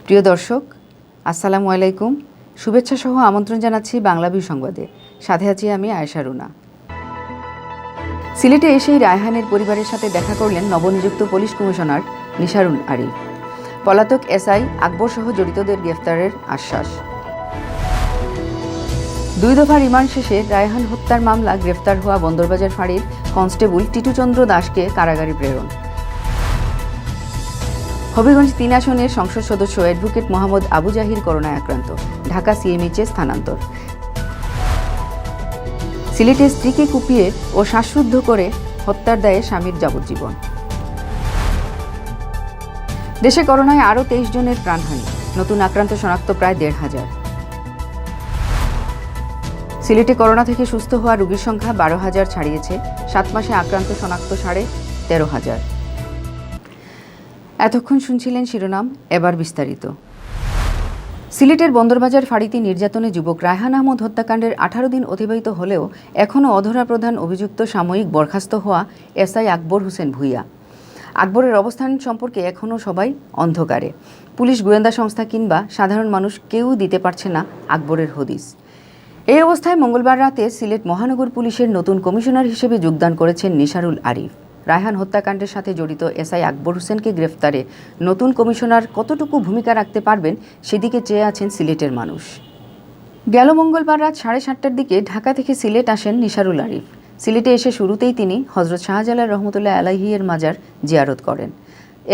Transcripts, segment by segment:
প্রিয় দর্শক, আসসালামু আলাইকুম। শুভেচ্ছা সহ আমন্ত্রণ জানাচ্ছি বাংলাভিউ সংবাদে। সাথে আছি আমি আয়েশা রুনা। সিলেটে এসেই রায়হানের পরিবারের সাথে দেখা করলেন নবনিযুক্ত পুলিশ কমিশনার নিশারুল আরিফ। পলাতক এসআই আকবর সহ জড়িতদের গ্রেফতারের আশ্বাস। 2 দফা রিমান্ড শেষে রায়হান হত্যার মামলা গ্রেফতার হওয়া বন্দরবাজার ফাঁড়ির কনস্টেবল টিটু চন্দ্র দাসকে কারাগারে প্রেরণ। হবিগঞ্জ 3 আসনের সংসদ সদস্য অ্যাডভোকেট মোহাম্মদ আবু জাহির করোনায় আক্রান্ত, ঢাকা সিএমএইচে স্থানান্তর। সিলেটে স্ত্রীকে কুপিয়ে ও শ্বাসরুদ্ধ করে হত্যার দায়ে স্বামীর যাবজ্জীবন। দেশে করোনায় আরও 23 জনের প্রাণহানি, নতুন আক্রান্ত শনাক্ত প্রায় 1,500। সিলেটে করোনা থেকে সুস্থ হওয়া রোগীর সংখ্যা 12,000 ছাড়িয়েছে। 7 মাসে আক্রান্ত শনাক্ত 13,500। এতক্ষণ শুনছিলেন শিরোনাম, এবার বিস্তারিত। সিলেটের বন্দরবাজার ফাঁড়িতে নির্যাতনে যুবক রায়হান আহমদ হত্যাকাণ্ডের 18 দিন অতিবাহিত হলেও এখনও অধরা প্রধান অভিযুক্ত সাময়িক বরখাস্ত হওয়া এসআই আকবর হোসেন ভূঁইয়া। আকবরের অবস্থান সম্পর্কে এখনও সবাই অন্ধকারে। পুলিশ, গোয়েন্দা সংস্থা কিংবা সাধারণ মানুষ কেউ দিতে পারছে না আকবরের হদিস। এই অবস্থায় মঙ্গলবার রাতে সিলেট মহানগর পুলিশের নতুন কমিশনার হিসেবে যোগদান করেছেন নিশারুল আরিফ। রায়হান হত্যাকাণ্ডের সাথে জড়িত এসআই আকবর হোসেনকে গ্রেফতারে নতুন কমিশনার কতটুকু ভূমিকা রাখতে পারবেন সেদিকে চেয়ে আছেন সিলেটের মানুষ। গেল মঙ্গলবার রাত 7:30টার দিকে ঢাকা থেকে সিলেট আসেন নিশারুল আরিফ। সিলেটে এসে শুরুতেই তিনি হজরত শাহজালাল রহমতুল্লাহ আলাইহির মাজার জিয়ারত করেন।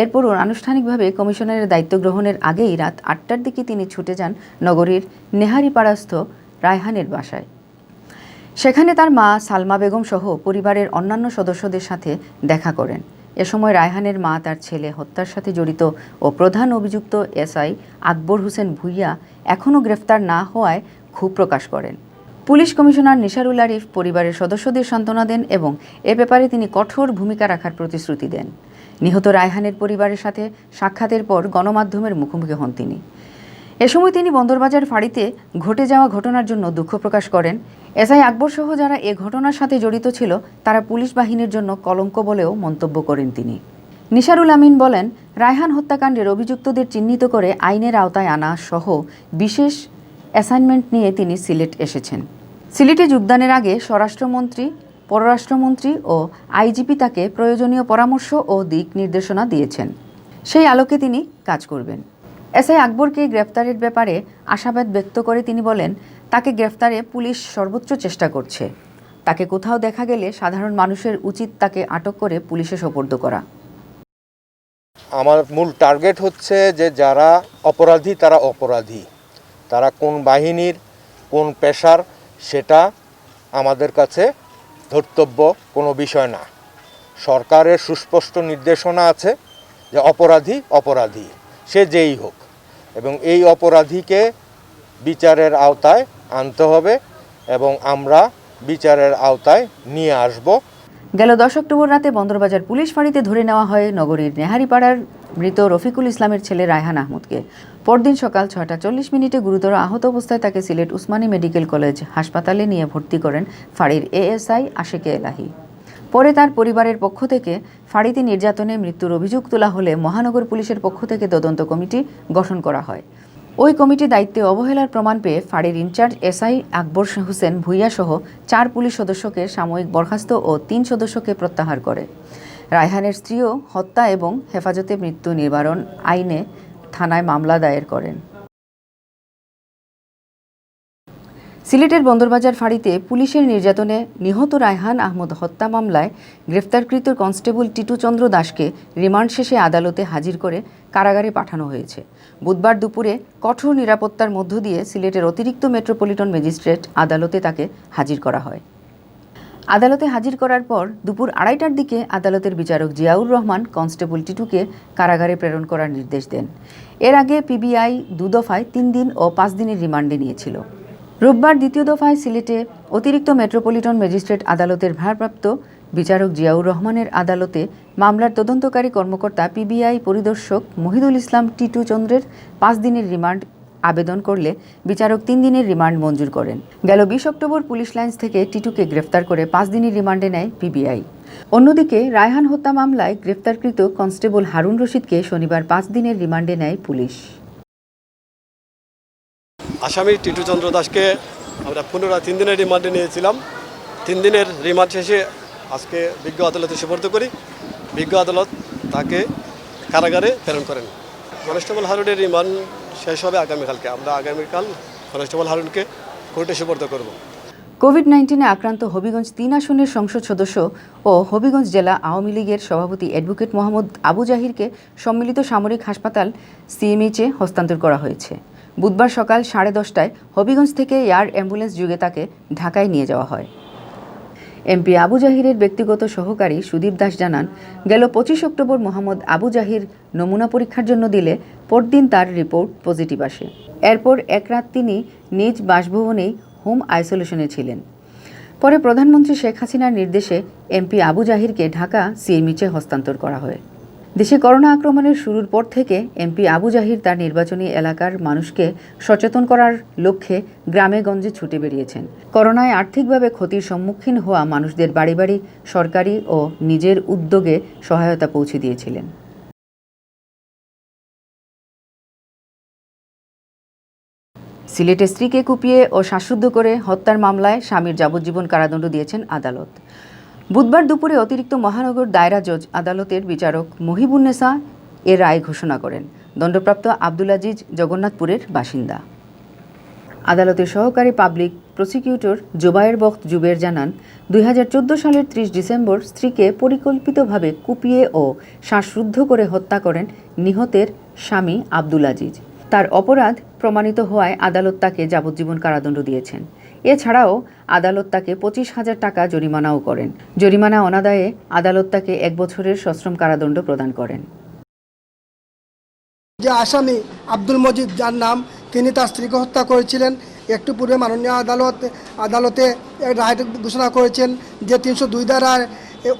এরপর আনুষ্ঠানিকভাবে কমিশনারের দায়িত্ব গ্রহণের আগেই রাত 8টার দিকে তিনি ছুটে যান নগরীর নেহারিপাড়াস্থ রায়হানের বাসায়। সেখানে তার মা সালমা বেগম সহ পরিবারের অন্যান্য সদস্যদের সাথে দেখা করেন। এ সময় রায়হানের মা তার ছেলে হত্যার সাথে জড়িত ও প্রধান অভিযুক্ত এসআই আকবর হোসেন ভূঁইয়া এখনও গ্রেফতার না হওয়ায় ক্ষোভ প্রকাশ করেন। পুলিশ কমিশনার নিশারুল আরিফ পরিবারের সদস্যদের সান্ত্বনা দেন এবং এ ব্যাপারে তিনি কঠোর ভূমিকা রাখার প্রতিশ্রুতি দেন। নিহত রায়হানের পরিবারের সাথে সাক্ষাতের পর গণমাধ্যমের মুখোমুখি হন তিনি। এ সময় তিনি বন্দরবাজার ফাঁড়িতে ঘটে যাওয়া ঘটনার জন্য দুঃখ প্রকাশ করেন। এসআই আকবর সহ যারা এ ঘটনার সাথে জড়িত ছিল তারা পুলিশ বাহিনীর জন্য কলঙ্ক বলেও মন্তব্য করেন তিনি। নিশারুল আমিন বলেন, রায়হান হত্যাকাণ্ডের অভিযুক্তদের চিহ্নিত করে আইনের আওতায় আনা সহ বিশেষ অ্যাসাইনমেন্ট নিয়ে তিনি সিলেট এসেছেন। সিলেটে যোগদানের আগে স্বরাষ্ট্রমন্ত্রী, পররাষ্ট্রমন্ত্রী ও আইজিপি তাকে প্রয়োজনীয় পরামর্শ ও দিক নির্দেশনা দিয়েছেন। সেই আলোকে তিনি কাজ করবেন। এসআই আকবরকে গ্রেফতারের ব্যাপারে আশাবাদ ব্যক্ত করে তিনি বলেন, তাকে গ্রেফতারে পুলিশ সর্বোচ্চ চেষ্টা করছে। তাকে কোথাও দেখা গেলে সাধারণ মানুষের উচিত তাকে আটক করে পুলিশে সোপর্দ করা। আমার মূল টার্গেট হচ্ছে যে যারা অপরাধী তারা অপরাধী, তারা কোন বাহিনীর কোন পেশার সেটা আমাদের কাছে ধর্তব্য কোনো বিষয় না। সরকারের সুস্পষ্ট নির্দেশনা আছে যে অপরাধী অপরাধী, সে যেই হোক, এবং এই অপরাধীকে বিচারের আওতায় আনতে হবে এবং আমরা বিচারের আওতায় নিয়ে আসব। গেল 10 অক্টোবর রাতে বন্দরবাজার পুলিশ ফাঁড়িতে ধরে নেওয়া হয় নগরীর নেহারিপাড়ার মৃত রফিকুল ইসলামের ছেলে রায়হান আহমদকে। পরদিন সকাল 6:40 গুরুতর আহত অবস্থায় তাকে সিলেট উসমানী মেডিকেল কলেজ হাসপাতালে নিয়ে ভর্তি করেন ফাঁড়ির এএসআই আশেকে এলাহি। পরে তার পরিবারের পক্ষ থেকে ফাঁড়িতে নির্যাতনে মৃত্যুর অভিযোগ তোলা হলে মহানগর পুলিশের পক্ষ থেকে তদন্ত কমিটি গঠন করা হয়। ওই কমিটি দায়িত্বে অবহেলার প্রমাণ পেয়ে ফাঁড়ির ইনচার্জ এসআই আকবর হোসেন ভূঁইয়া সহ 4 পুলিশ সদস্যকে সাময়িক বরখাস্ত ও 3 সদস্যকে প্রত্যাহার করে। রায়হানের স্ত্রীও হত্যা এবং হেফাজতে মৃত্যু নিবারণ আইনে থানায় মামলা দায়ের করেন। সিলেটের বন্দরবাজার ফাঁড়িতে পুলিশের নির্যাতনে নিহত রায়হান আহমদ হত্যা মামলায় গ্রেফতারকৃত কনস্টেবল টিটু চন্দ্র দাসকে রিমান্ড শেষে আদালতে হাজির করে কারাগারে পাঠানো হয়েছে। বুধবার দুপুরে কঠোর নিরাপত্তার মধ্য দিয়ে সিলেটের অতিরিক্ত মেট্রোপলিটন ম্যাজিস্ট্রেট আদালতে তাকে হাজির করা হয়। আদালতে হাজির করার পর দুপুর 2:30টার দিকে আদালতের বিচারক জিয়াউর রহমান কনস্টেবল টিটুকে কারাগারে প্রেরণ করার নির্দেশ দেন। এর আগে পিবিআই 2 দফায় 3 দিন ও 5 দিনের রিমান্ডে নিয়েছিল। রোববার দ্বিতীয় দফায় সিলেটে অতিরিক্ত মেট্রোপলিটন ম্যাজিস্ট্রেট আদালতের ভারপ্রাপ্ত বিচারক জিয়াউর রহমানের আদালতে মামলার তদন্তকারী কর্মকর্তা পিবিআই পরিদর্শক মহিদুল ইসলাম টিটু চন্দ্রের 5 দিনের রিমান্ড আবেদন করলে বিচারক 3 দিনের রিমান্ড মঞ্জুর করেন। গেল 20 অক্টোবর পুলিশ লাইন্স থেকে টিটুকে গ্রেফতার করে 5 দিনের রিমান্ডে নেয় পিবিআই। অন্যদিকে রায়হান হত্যা মামলায় গ্রেফতারকৃত কনস্টেবল হারুন রশিদকে শনিবার 5 দিনের রিমান্ডে নেয় পুলিশ। আসামি টিটু চন্দ্র দাসকে আমরা পুনরায় 3 দিনের রিমান্ডে নিয়েছিলাম। 3 দিনের রিমান্ড শেষে আজকে বিজ্ঞ আদালতে সুপর্দ করি। বিজ্ঞ আদালত তাকে কারাগারে প্রেরণ করেন। কনস্টেবল হারুনের রিমান্ড শেষ হবে আগামীকালকে। আমরা আগামীকাল কনস্টেবল হারুনকে কোর্টে সুপর্দ করব। কোভিড-19-এ আক্রান্ত হবিগঞ্জ 3 আসনের সংসদ সদস্য ও হবিগঞ্জ জেলা আওয়ামী লীগের সভাপতি অ্যাডভোকেট মোহাম্মদ আবু জাহিরকে সম্মিলিত সামরিক হাসপাতাল সিএমএইচে হস্তান্তর করা হয়েছে। বুধবার সকাল 10:30টায় হবিগঞ্জ থেকে এয়ার অ্যাম্বুলেন্স যোগে তাকে ঢাকায় নিয়ে যাওয়া হয়। এমপি আবু জাহিরের ব্যক্তিগত সহকারী সুদীপ দাস জানান, গেল 25 অক্টোবর মোহাম্মদ আবু জাহির নমুনা পরীক্ষার জন্য দিলে পরদিন তার রিপোর্ট পজিটিভ আসে। এরপর এক রাত তিনি নিজ বাসভবনেই হোম আইসোলেশনে ছিলেন। পরে প্রধানমন্ত্রী শেখ হাসিনার নির্দেশে এমপি আবু জাহিরকে ঢাকা সিএমএইচে হস্তান্তর করা হয়। দেশে করোনা আক্রমণের শুরুর পর থেকে এমপি আবু জাহির তার নির্বাচনী এলাকার মানুষকে সচেতন করার লক্ষ্যে গ্রামে গঞ্জে ছুটে বেরিয়েছেন। করোনায় আর্থিকভাবে ক্ষতির সম্মুখীন হওয়া মানুষদের বাড়ি বাড়ি সরকারি ও নিজের উদ্যোগে সহায়তা পৌঁছে দিয়েছিলেন। সিলেটে স্ত্রীকে কুপিয়ে ও শ্বাসরুদ্ধ করে হত্যার মামলায় স্বামীর যাবজ্জীবন কারাদণ্ড দিয়েছেন আদালত। বুধবার দুপুরে অতিরিক্ত মহানগর দায়রা জজ আদালতের বিচারক মহিবুন্নেসা এর রায় ঘোষণা করেন। দণ্ডপ্রাপ্ত আব্দুল আজিজ জগন্নাথপুরের বাসিন্দা। আদালতের সহকারী পাবলিক প্রসিকিউটর জোবায়ের বখত জুবের জানান, 2014 সালের 30 ডিসেম্বর স্ত্রীকে পরিকল্পিতভাবে কুপিয়ে ও শ্বাসরুদ্ধ করে হত্যা করেন নিহতের স্বামী আব্দুল আজিজ। তার অপরাধ প্রমাণিত হওয়ায় আদালত তাকে যাবজ্জীবন কারাদণ্ড দিয়েছেন। এছাড়াও আদালত তাকে 25,000 টাকা জরিমানাও করেন। জরিমানা অনাদায়ে আদালত তাকে 1 বছরের সশ্রম কারাদণ্ড প্রদান করেন। যে আসামি আব্দুল মজিদ, যার নাম, তিনি তার স্ত্রীকে হত্যা করেছিলেন। একটু পূর্বে মাননীয় আদালতে রায় ঘোষণা করেছেন যে 302 ধারার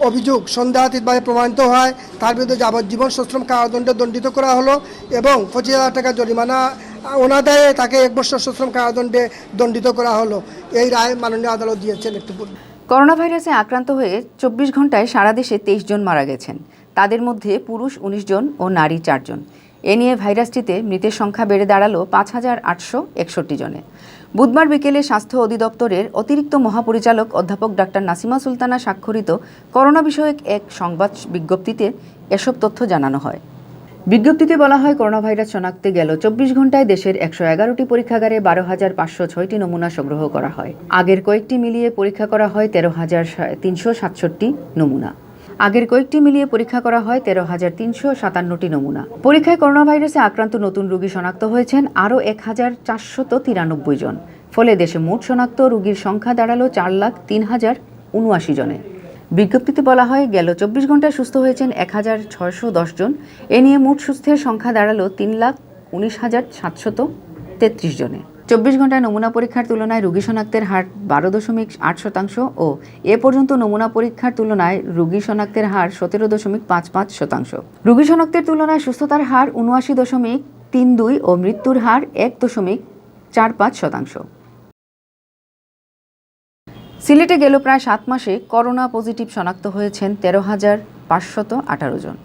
অভিযোগ সন্দেহাতীতভাবে প্রমাণিত হয়, তার বিরুদ্ধে যাবজ্জীবন সশ্রম কারাদণ্ডে দণ্ডিত করা হলো এবং 25,000 টাকা জরিমানা অনাদায়ে তাকে 1 বছর সশ্রম কারাদণ্ডে দণ্ডিত করা হলো। এই রায় মাননীয় আদালত দিয়েছেন একটু পূর্বে। করোনা ভাইরাসে আক্রান্ত হয়ে 24 ঘন্টায় সারা দেশে 23 জন মারা গেছেন। তাদের মধ্যে পুরুষ 19 জন ও নারী 4 জন। এ নিয়ে ভাইরাসটিতে মৃতের সংখ্যা বেড়ে দাঁড়ালো 5,861 জনে। বুধবার বিকেলে স্বাস্থ্য অধিদপ্তরের অতিরিক্ত মহাপরিচালক অধ্যাপক ডাক্তার নাসিমা সুলতানা স্বাক্ষরিত করোনা বিষয়ক এক সংবাদ বিজ্ঞপ্তিতে এসব তথ্য জানানো হয়। বিজ্ঞপ্তিতে বলা হয়, করোনা ভাইরাস শনাক্তে গেল 24 ঘন্টায় দেশের 111টি পরীক্ষাগারে 12,506টি নমুনা সংগ্রহ করা হয়। আগের কয়েকটি মিলিয়ে পরীক্ষা করা হয় 13,367টি নমুনা। পরীক্ষায় করোনা ভাইরাসে আক্রান্ত নতুন রোগী শনাক্ত হয়েছেন আরও 1,493 জন। ফলে দেশে মোট শনাক্ত রোগীর সংখ্যা দাঁড়ালো 4,03,079 জনে। বিজ্ঞপ্তিতে বলা হয়, গেল 24 ঘন্টায় সুস্থ হয়েছেন 1,610 জন। এ নিয়ে মোট সুস্থের সংখ্যা দাঁড়ালো 3,19,733 জনে। 24 ঘন্টায় নমুনা পরীক্ষার তুলনায় রোগী শনাক্তের হার 12.8% ও এ পর্যন্ত নমুনা পরীক্ষার তুলনায় রোগী শনাক্তের হার 17.55%। রোগী শনাক্তের তুলনায় সুস্থতার হার 79.32 ও মৃত্যুর হার 1.45%। সিলেটে গেল প্রায় 7 মাসে করোনা পজিটিভ শনাক্ত হয়েছেন 13,518 জন।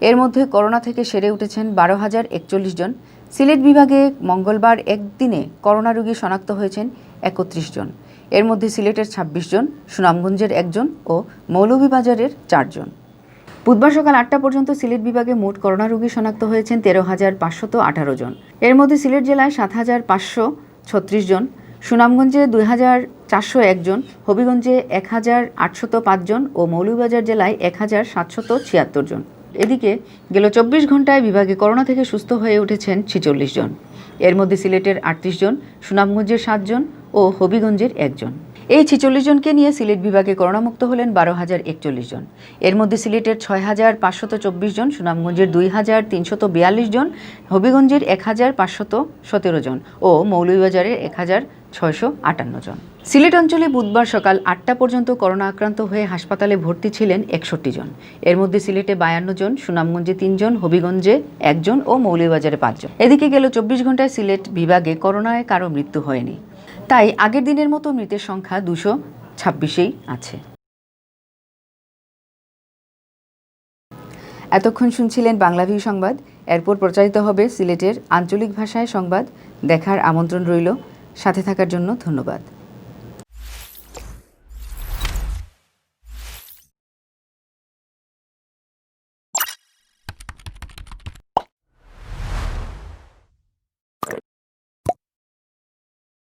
এর মধ্যে করোনা থেকে সেরে উঠেছেন 12,041 জন। সিলেট বিভাগে মঙ্গলবার একদিনে করোনা রোগী শনাক্ত হয়েছেন 31 জন। এর মধ্যে সিলেটের 26 জন, সুনামগঞ্জের 1 জন ও মৌলভীবাজারের 4 জন। বুধবার সকাল 8টা পর্যন্ত সিলেট বিভাগে মোট করোনা রোগী শনাক্ত হয়েছেন 13,518 জন। এর মধ্যে সিলেট জেলায় 7,536 জন, সুনামগঞ্জে 2,401 জন, হবিগঞ্জে 1,805 জন ও মৌলভীবাজার জেলায় 1,776 জন। এদিকে গেল 24 ঘন্টায় বিভাগে করোনা থেকে সুস্থ হয়ে উঠেছেন 46 জন। এর মধ্যে সিলেটের 38 জন, সুনামগঞ্জের 7 জন ও হবিগঞ্জের 1 জন। এই 46 জনকে নিয়ে সিলেট বিভাগে করোনামুক্ত হলেন 12,041 জন। এর মধ্যে সিলেটের 6,524 জন, সুনামগঞ্জের 2,342 জন, হবিগঞ্জের 1,517 জন ও মৌলভীবাজারের 1,658 জন। সিলেট অঞ্চলে বুধবার সকাল 8টা পর্যন্ত করোনা আক্রান্ত হয়ে হাসপাতালে ভর্তি ছিলেন 61 জন। এর মধ্যে সিলেটে 52 জন, সুনামগঞ্জে 3 জন, হবিগঞ্জে 1 জন ও মৌলভীবাজারে 5 জন। এদিকে গেল 24 ঘন্টায় সিলেট বিভাগে করোনায় কারো মৃত্যু হয়নি। তাই আগের দিনের মতো মৃতের সংখ্যা 226-এই আছে। এতক্ষণ শুনছিলেন বাংলাভিউ সংবাদ। এরপর প্রচারিত হবে সিলেটের আঞ্চলিক ভাষায় সংবাদ। দেখার আমন্ত্রণ রইল। সাথে থাকার জন্য ধন্যবাদ।